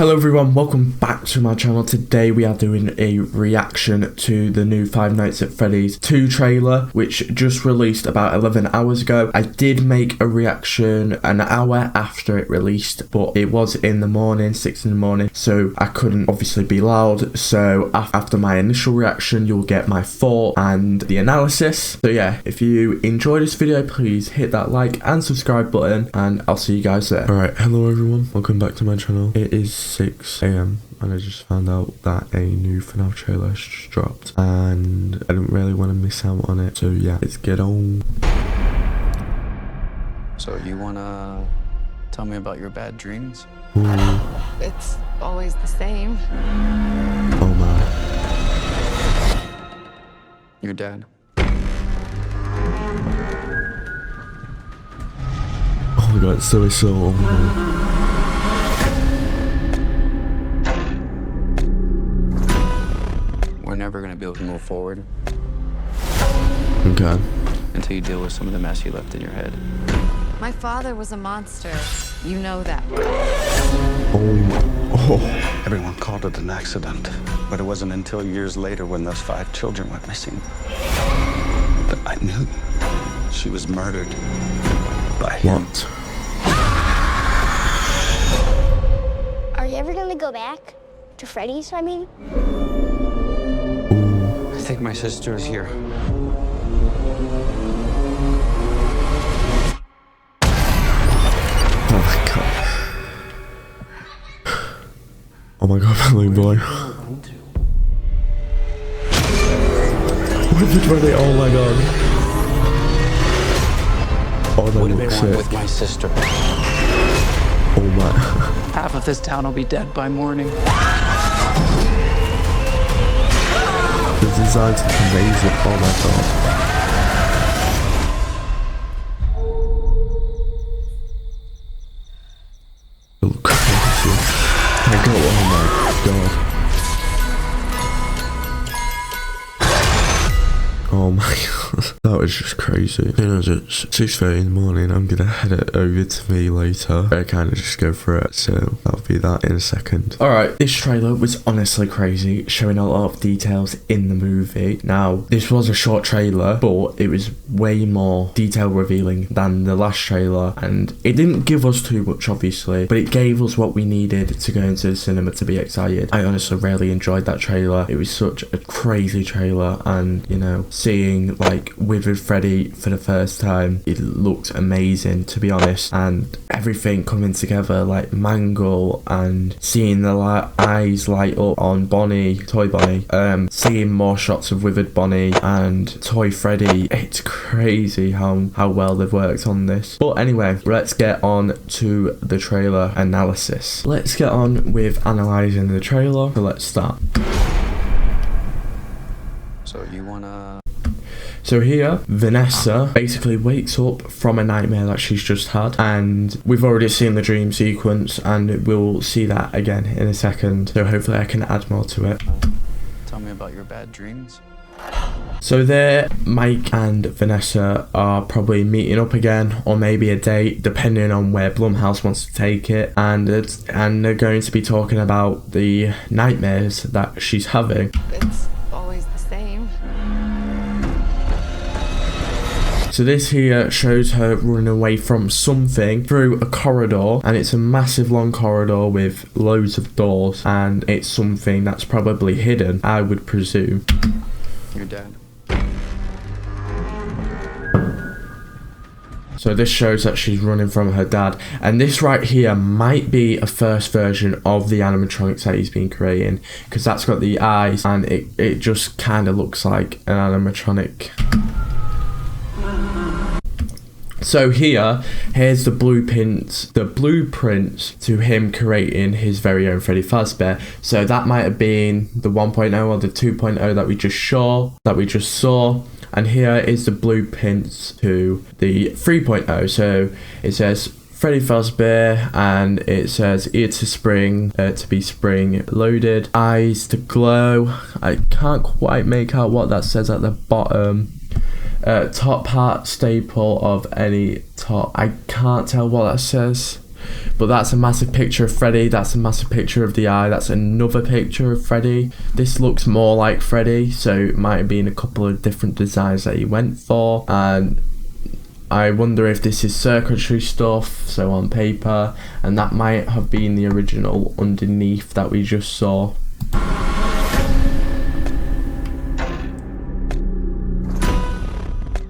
Hello everyone, welcome back to my channel. Today we are doing a reaction to the new Five Nights at Freddy's 2 trailer, which just released about 11 hours ago. I did make a reaction an hour after it released, but it was in the morning, 6 in the morning, so I couldn't obviously be loud. So after my initial reaction, you'll get my thought and the analysis. So yeah, if you enjoyed this video, please hit that like and subscribe button, and I'll see you guys there. Alright, hello everyone, welcome back to my channel. It is 6 AM and I just found out that a new FNAF trailer has just dropped and I don't really want to miss out on it, so yeah, let's get on. So you wanna tell me about your bad dreams? Ooh. It's always the same. Oh my. Your dad. Oh my god, so oh my god. We're never gonna be able to move forward. Okay. Until you deal with some of the mess you left in your head. My father was a monster. You know that. Oh. Everyone called it an accident, but it wasn't until years later when those 5 children went missing that I knew she was murdered by him. What? Are you ever gonna go back to Freddy's, I mean? I think my sister is here. Oh my god. Oh my god, family boy. What did Freddy? Oh my god. Oh, that What do they looks want sick. with my sister? Oh my. Half of this town will be dead by morning. The designs look amazing. Oh my god. They look crazy. I go, oh my god. Oh my god. That was just crazy. You know, it's 6:30 in the morning. I'm gonna head it over to me later. I kind of just go for it, so I'll be that in a second. Alright, this trailer was honestly crazy, showing a lot of details in the movie. Now, this was a short trailer, but it was way more detail revealing than the last trailer, and it didn't give us too much, obviously, but it gave us what we needed to go into the cinema to be excited. I honestly really enjoyed that trailer. It was such a crazy trailer, and you know, seeing like Withered Freddy for the first time, it looked amazing, to be honest, and everything coming together, like Mangle, and seeing the eyes light up on Bonnie, Toy Bonnie, seeing more shots of Withered Bonnie and Toy Freddy. It's crazy how well they've worked on this. But anyway, let's get on to the trailer analysis. Let's get on with analysing the trailer, so let's start. So you wanna... So here, Vanessa basically wakes up from a nightmare that she's just had, and we've already seen the dream sequence, and we'll see that again in a second, so hopefully I can add more to it. Tell me about your bad dreams. So there, Mike and Vanessa are probably meeting up again, or maybe a date, depending on where Blumhouse wants to take it, and they're going to be talking about the nightmares that she's having. It's always the same. So this here shows her running away from something through a corridor, and it's a massive long corridor with loads of doors, and it's something that's probably hidden, I would presume. Your dad. So this shows that she's running from her dad, and this right here might be a first version of the animatronics that he's been creating, because that's got the eyes, and it just kind of looks like an animatronic. So here's the blueprints to him creating his very own Freddy Fazbear. So that might have been the 1.0 or the 2.0 that we just saw. And here is the blueprints to the 3.0. So it says Freddy Fazbear, and it says ear to spring, to be spring loaded, eyes to glow. I can't quite make out what that says at the bottom. Top part staple of any top. I can't tell what that says. But that's a massive picture of Freddy. That's a massive picture of the eye. That's another picture of Freddy. This looks more like Freddy, so it might have been a couple of different designs that he went for. And I wonder if this is circuitry stuff, so on paper, and that might have been the original underneath that we just saw.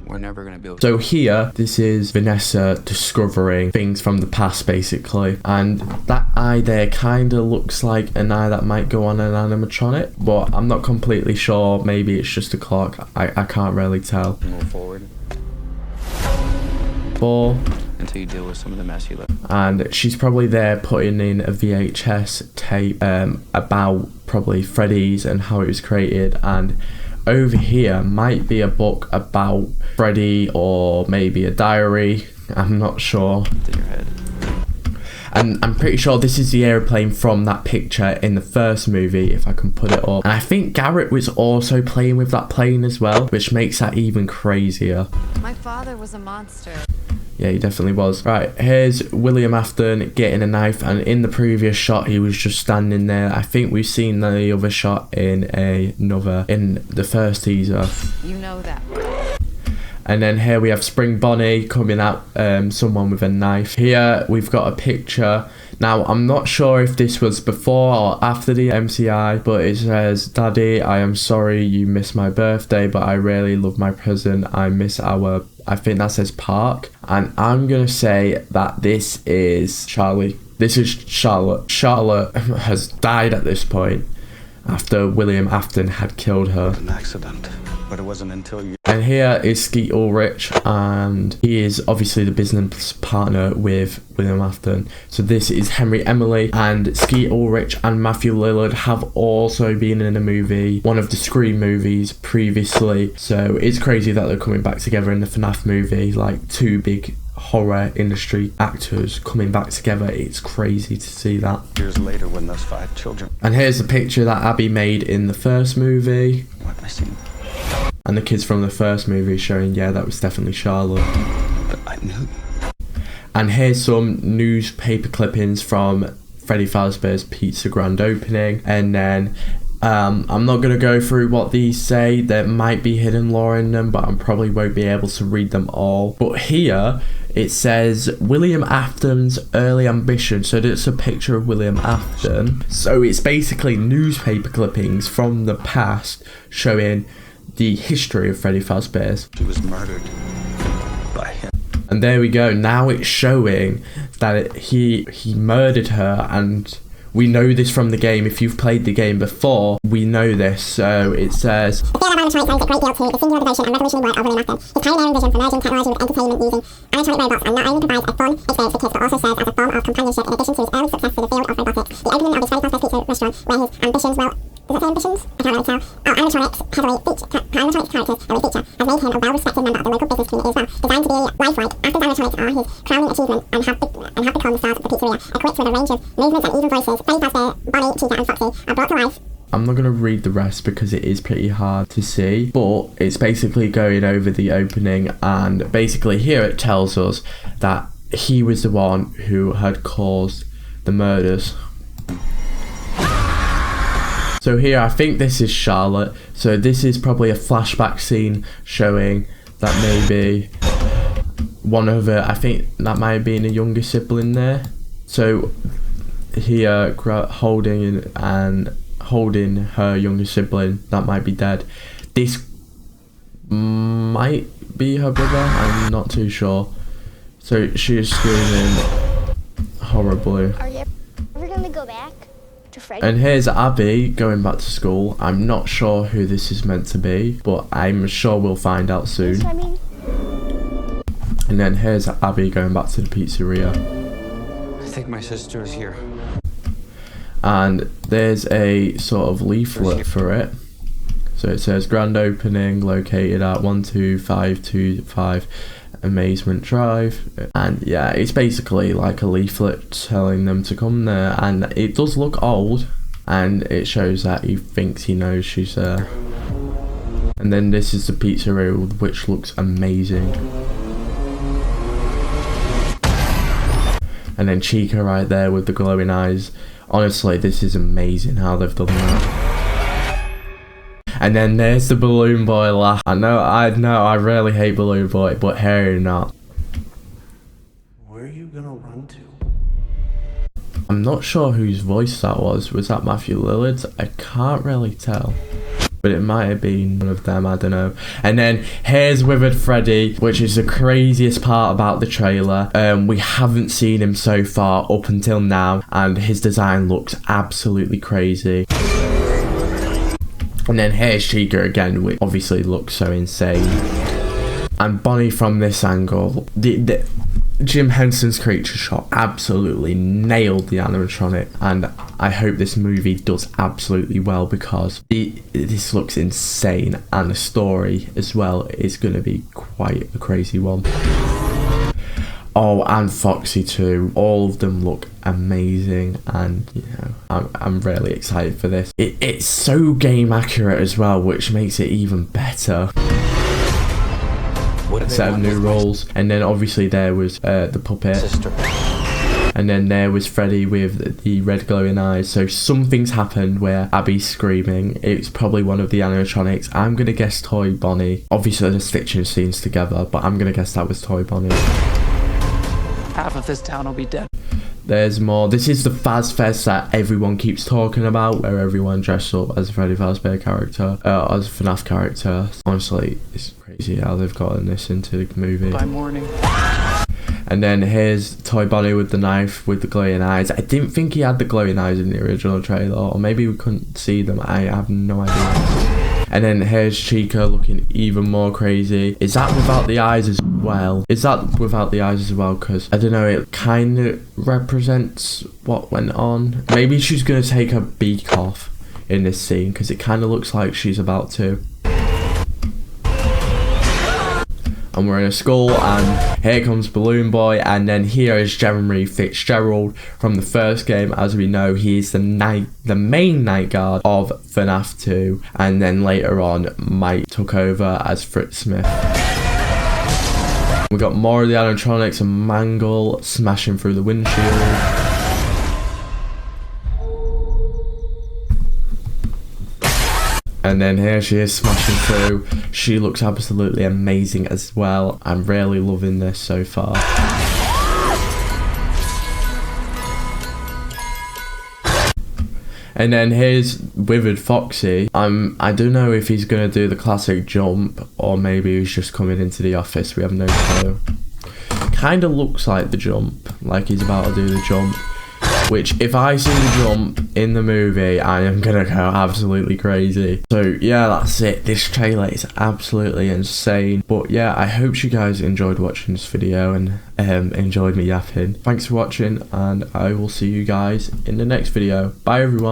We're never gonna be able to. So here, this is Vanessa discovering things from the past, basically. And that eye there kind of looks like an eye that might go on an animatronic, but I'm not completely sure. Maybe it's just a clock. I can't really tell. Move forward. Until you deal with some of the mess you left. And she's probably there putting in a VHS tape about probably Freddy's and how it was created. And over here might be a book about Freddy, or maybe a diary. I'm not sure. In your head. And I'm pretty sure this is the aeroplane from that picture in the first movie, if I can put it up. And I think Garrett was also playing with that plane as well, which makes that even crazier. My father was a monster. Yeah, he definitely was. Right, here's William Afton getting a knife, and in the previous shot he was just standing there. I think we've seen the other shot in the first teaser. You know that. And then here we have Spring Bonnie coming at someone with a knife. Here we've got a picture. Now, I'm not sure if this was before or after the MCI, but it says, "Daddy, I am sorry you missed my birthday, but I really love my present. I miss our..." I think that says park. And I'm going to say that this is Charlie. This is Charlotte. Charlotte has died at this point after William Afton had killed her. An accident, but it wasn't until you... And here is Skeet Ulrich, and he is obviously the business partner with William Afton. So this is Henry Emily, and Skeet Ulrich and Matthew Lillard have also been in a movie, one of the Scream movies previously. So it's crazy that they're coming back together in the FNAF movie, like two big horror industry actors coming back together. It's crazy to see that. Years later, when those 5 children And here's the picture that Abby made in the first movie. went missing, And the kids from the first movie showing, yeah, that was definitely Charlotte. but I knew. And here's some newspaper clippings from Freddy Fazbear's Pizza grand opening. And then I'm not going to go through what these say. There might be hidden lore in them, but I probably won't be able to read them all. But here it says William Afton's early ambition. So it's a picture of William Afton. So it's basically newspaper clippings from the past showing the history of Freddy Fazbear's. She was murdered by him. And there we go. Now it's showing that he murdered her, and we know this from the game. If you've played the game before, we know this. So it says, The field of animatronics owes a great deal to the singular devotion and revolutionary work of William Afton. His pioneering vision for merging technology with entertainment using animatronic robots and not only provides a fun experience for kids, but also serves as a form of companionship in addition to his early success through the field of robotics. The opening of his Freddy Fazbear's Pizza restaurant, where his ambitions, well, does it say ambitions? I can't really tell. Animatronics characters heavily feature, has made him a well-respected member of the local business community as well. Designed to be lifelike, Afton's animatronics are his crowning achievement and have become the stars of the pizzeria. Equipped with a range of movements and even voices, Freddy Fazbear, Bonnie, Chica and Foxy are brought to life. I'm not going to read the rest because it is pretty hard to see, but it's basically going over the opening, and basically here it tells us that he was the one who had caused the murders. So here, I think this is Charlotte. So this is probably a flashback scene showing that maybe one of her, I think that might have been a younger sibling there. So here, holding her younger sibling that might be dead. This might be her brother, I'm not too sure. So she is screaming horribly. Are you ever going to go back to Freddy? And here's Abby going back to school. I'm not sure who this is meant to be, but I'm sure we'll find out soon. That's what I mean. And then here's Abby going back to the pizzeria. I think my sister is here. And there's a sort of leaflet for it. So it says grand opening located at 12525 Amazement Drive. And yeah, it's basically like a leaflet telling them to come there. And it does look old, and it shows that he thinks he knows she's there. And then this is the pizzeria, which looks amazing. And then Chica right there with the glowing eyes. Honestly, this is amazing how they've done that. And then there's the Balloon Boy laugh. I know, I really hate Balloon Boy, but Harry not. Where are you gonna run to? I'm not sure whose voice that was. Was that Matthew Lillard's? I can't really tell. But it might have been one of them, I don't know. And then here's Withered Freddy, which is the craziest part about the trailer. We haven't seen him so far up until now, and his design looks absolutely crazy. And then here's Chica again, which obviously looks so insane. And Bonnie from this angle. Jim Henson's creature shot absolutely nailed the animatronic, and I hope this movie does absolutely well because this looks insane, and the story as well is going to be quite a crazy one. Oh, and Foxy too. All of them look amazing, and you know, I'm really excited for this. It's so game accurate as well, which makes it even better. Set of new roles, and then obviously there was the puppet, and then there was Freddy with the red glowing eyes. So something's happened where Abby's screaming. It's probably one of the animatronics. I'm gonna guess Toy Bonnie. Obviously they're stitching scenes together, but I'm gonna guess that was Toy Bonnie. Half of this town will be dead. There's more. This is the Faz Fest that everyone keeps talking about, where everyone dressed up as a Freddy Fazbear character, as a FNAF character. Honestly, it's crazy how they've gotten this into the movie. By morning. And then here's Toy Bonnie with the knife with the glowing eyes. I didn't think he had the glowing eyes in the original trailer, or maybe we couldn't see them. I have no idea. And then here's Chica looking even more crazy. Is that without the eyes as well? Is that without the eyes as well? Because, I don't know, it kind of represents what went on. Maybe she's going to take her beak off in this scene, because it kind of looks like she's about to. And we're in a school, and here comes Balloon Boy, and then here is Jeremy Fitzgerald from the first game. As we know, he's the main night guard of FNAF 2, and then later on Mike took over as Fritz Smith. We got more of the animatronics, and Mangle smashing through the windshield. And then here she is smashing through. She looks absolutely amazing as well. I'm really loving this so far. And then here's Withered Foxy. I don't know if he's going to do the classic jump, or maybe he's just coming into the office. We have no clue. Kind of looks like the jump, like he's about to do the jump. Which, if I see the jump in the movie, I am gonna go absolutely crazy. So yeah, that's it. This trailer is absolutely insane. But yeah, I hope you guys enjoyed watching this video and enjoyed me yapping. Thanks for watching, and I will see you guys in the next video. Bye everyone.